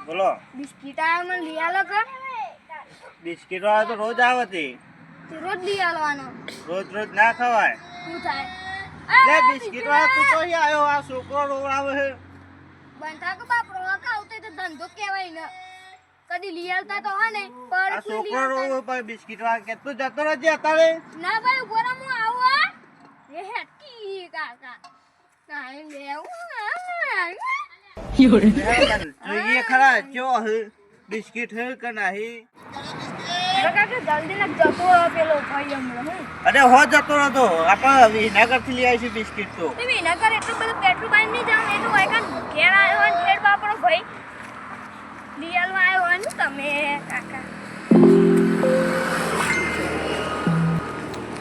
બોલો. બિસ્કિટ આયા મને લઈ આલો કે? બિસ્કિટ વાળા તો રોજ આવે તે. તું રોજ લઈ આલવાનો. રોજ રોજ ના ખવાય. શું થાય? લે બિસ્કિટ વાળા તું તો અહીં આવ્યો, આ છોકરો રોવડાવે છે. બંધા કે બાપરો વાકા આવતે તો ધંધો કહેવાય ને. કદી લઈ આલતા તો હે ને પર આ છોકરો રોવે પર બિસ્કિટ વાળા કે તું જતો રહેજે અત્યારે. ના ભાઈ ઉભો રહો હું આવું હા. એ હેટકી કાકા. કાઈ લેવું જોઈએ ખરા ચો હે બિસ્કિટ હે કે નહીં. કાકા કે જલ્દી ને જતો રહો પેલો ભાઈ હમણાં હું. અરે હો જતો રહેતો આપણે વિનાગર થી લઈ આવી બિસ્કિટ તો. તમે એના ઘર એટલું બધું પેટ્રોલ બાંધી નહીં જાવ એટલું હોય કાન ઘેર આવ્યો હોય ઘેર બાપરો ભાઈ લિયાલમાં આવ્યો હોય ને તમે કાકા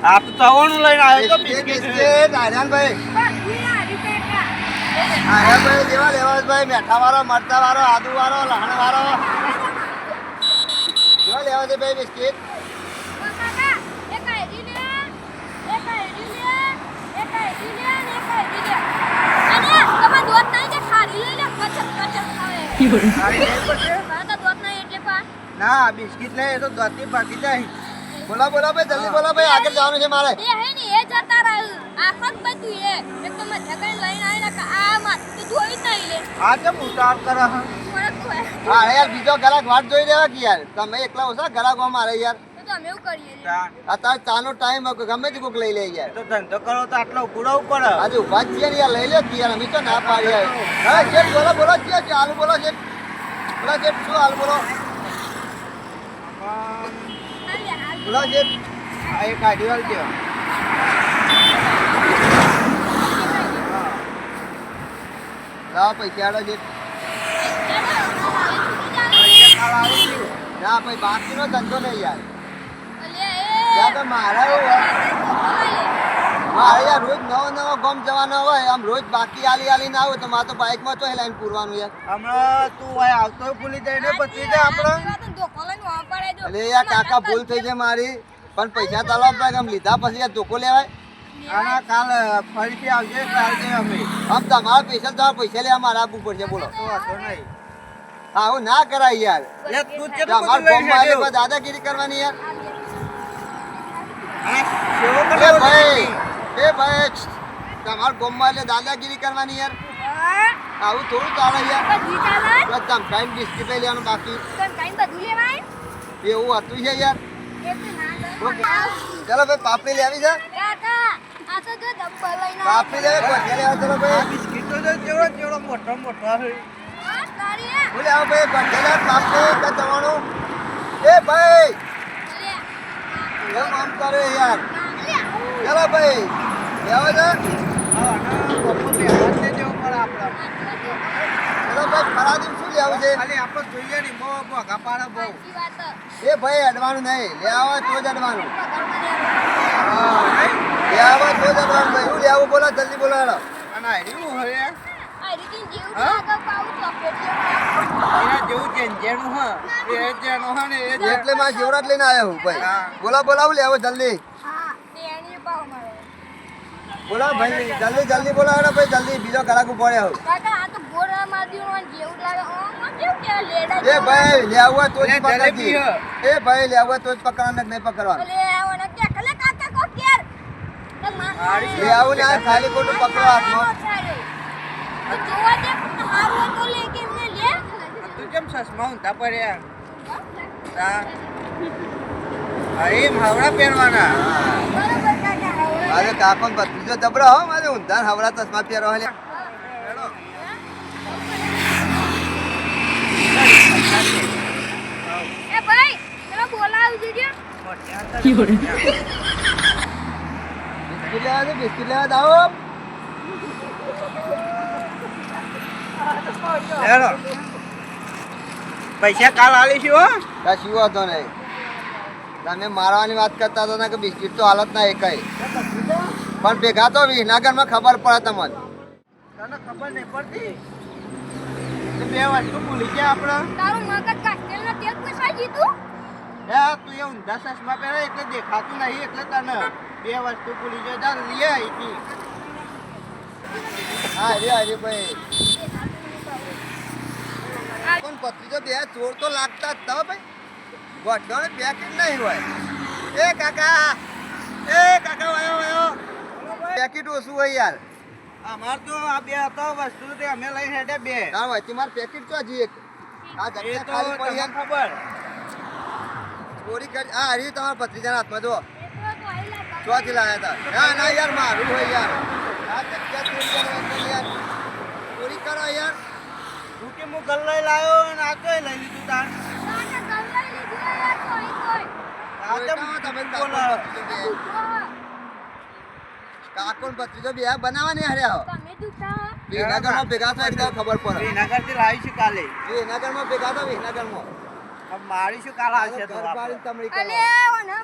આપ તો તવાનું લઈને આવ્યો તો બિસ્કિટ આર્યનભાઈ પણ હું આ રીતે કા આર્યનભાઈ જેવા લેવા ભાઈ મેઠા વાળો મરચા વાળો આદુ વાળો લહણ વાળો કેવા લેવા છે ભાઈ બિસ્કિટ કાકા એક આઈડી લે એક આઈડી લે એક આઈડી લે ને એક આઈડી લે અને તમે દોત નહીં કે ખારી લઈ લે કચક કચક ખાવે હા તો દોત નહીં એટલે પા ના બિસ્કિટ લે એ તો દોતી પાકી જાય. બોલા બોલા ભાઈ જલ્દી બોલા ભાઈ આગળ જવાનું છે મારે એ હે ને એ જતા રહ્યું આખો જ બધું એ એક તો મેં ઢગણ લઈને આવીને કે આ માં તું જોઈ જ નહીં લે આ કેમ ઉતાર કરે હે? મને તું હે હા યાર બીજો ગ્રાહક વાટ જોઈ દેવા કે યાર તમે એકલા ઓછા ગ્રાહક મારે યાર તો અમે એવું કરીએ તા- અત્યારે ચાનો ટાઈમ ગમે તે કોક લઈ લે યાર તો ધંધો કરો તો આટલો ઉડાવવું પડે. આજે ઉભા જ છીએ ને યાર લઈ લો કે યાર અમે તો ના પાડી હા શેઠ બોલો બોલો છે ચાલુ બોલો શેઠ બોલો શેઠ શું હાલ બોલો બોલો શેઠ આ એક આઈડી વાળ દો. લાવો પૈસા આડો શેઠ ના ભાઈ બાકીનો ધંધો નહીં યાર યાર તો મારા એવું હોય મારે યાર રોજ નવો ગમ જવાનો હોય આમ રોજ બાકી આલી ના આવે તો મારે તો બાઇકમાં તો લાઈન પૂરવાનું યાર હમણાં તું અહીં આવતો ભૂલી જાય ને પછી જાય આપણે. એટલે યાર કાકા ભૂલ થઈ છે મારી પણ પૈસા તાલો આપતા આમ લીધા પછી યાર ધોકો લેવાય આના કાલ ફરીથી આવજે ચાલજે અમે. આમ તમારા પૈસા તમારા પૈસા લેવા મારે આપવું પડશે બોલો તો વાંધો નહીં. હા હું ના કરાય યાર લે તું કેટલું અમારા બધું લઈને ગામમાં આવીને હેડ્યો? પણ દાદાગીરી કરવાની યાર હા, સેવો એ કરાવો ભાઈ નથી. એ ભાઈ તમારા ગામમાં એટલે દાદાગીરી કરવાની યાર આવું થોડું ચાલે યાર બસ ધમકાઈને બિસ્કીટ લઈ લેવાનું બાકી એવું હતું છે યાર ચલો ભાઈ પાપડી લેવી છે પાપડી લેવી ગોઠિયા લેવા ચલો આ ભાઈ બિસ્કિટ તો જો જેવડો જેવડો મોટો મોટો છે. હું લેવા ભાઈ ગોઠિયા લેવા પાપડી કે જવાનું એ ભાઈ એમ આમ કરે યાર ચલો ભાઈ લેવા છે હા, આના બપોર મહેમાન ને જેવું પડે આપણા. ચલો ભાઈ ફરાદી શું લેવું છે ખાલી આપણે જોઈએ ને બહુ ભોગા પાડે બહુ. એ ભાઈ અડવાનું નહીં લેવા તો જ અડવાનું હા, નહીં? લેવા તો જ અડવાનું ભાઈ હું લેવું બોલો જલ્દી બોલો હેડો અને આ રહ્યું હવે એના જેવું જેનું હ એ જેનું હ ને એ જ. એટલે માં જેવરાત લઈને આવ્યો હું ભાઈ હા. બોલો બોલો હું લેવો જલ્દી બોલો ભાઈ જલ્દી જલ્દી બોલો હેડો ભાઈ જલ્દી બીજો કલાક પડ્યો હું એ ભાઈ લેવું હોય તો જ લે, પકડતી જલેબી એ ભાઈ લેવું હોય તો જ પકડવાનું નહીં પકડવાનું લેવું ના ખાલી ખોટું પકડો હાથમાં તું કેમ ચશ્મા ઊંધા પડ્યા? હા. હા, એમ હાવડા પહેરવાના. મારે કાકો ભત્રીજો જબરો હો મારે ઊંધા હવડા ચશ્મા પહેરો હે હેડો. બિસ્કિટ લેવા દાવો હેડો. પૈસા કાલ આલીશું હો. કશું વાંધો નહીં તમે મારવાની વાત કરતા હતા ને કે બિસ્કિટ તો હાલત ના એકાઈ પણ ભેગા તો વિસનગરમાં ખબર પડે તમને તને ખબર નહીં પડતી તો બે વસ્તુ ભૂલી ગયા આપણે. તારું મગજ કાસ્ટેલના તેલ પૂછવા જીતું હે તું એ ઊંધા ચશ્મા પહેરે એટલે દેખાતું નહીં એટલે તને બે વસ્તુ ભૂલી જાય ચાલ લઈ આવી. હા હરી ભાઈ કોણ ભત્રીજો બે ચોર તો લાગતા જ તો ભાઈ ગોઠવાનો પેકેટ નહીં હોય એ કાકા વાયો પેકેટ ઓછું હોય યાર અમાર તો આ બે હતો વસ્તુ તે અમે લઈને હેડે બે તાર વચ્ચે માર પેકેટ તો હજી એક આ એ જગ્યા તો ખાલી પડી તમને એમ ખબર ચોરી કરી આ હરી તમારા ભત્રીજાના હાથમાં જો એ તો આઈ લાગા ચોથી લાયા હતા ના યાર મારું હોય યાર આ જગ્યા ચોરી કરવા યાર ચોરી કરો યાર તું કે હું ગલ્લાઈ લાયો ને આ તોય લઈ લીધું તાર તાને ગંગાઈ લીધી યાર કોઈ કોઈ આ તો તમે બોલાવો. કાકોન ભત્રીજો બે બનાવવાની હારે આવો તમે દુખા વિનગરમાં ભેગા થાય એટલે ખબર પડે વિનાગરથી લાવીશું કાલે વિનગરમાં ભેગા થાય વિનગરમાં હવે મારીશું કાલે આવશે તો ઘર પાડીને આપણે. તમડી અલે કરવા ઓને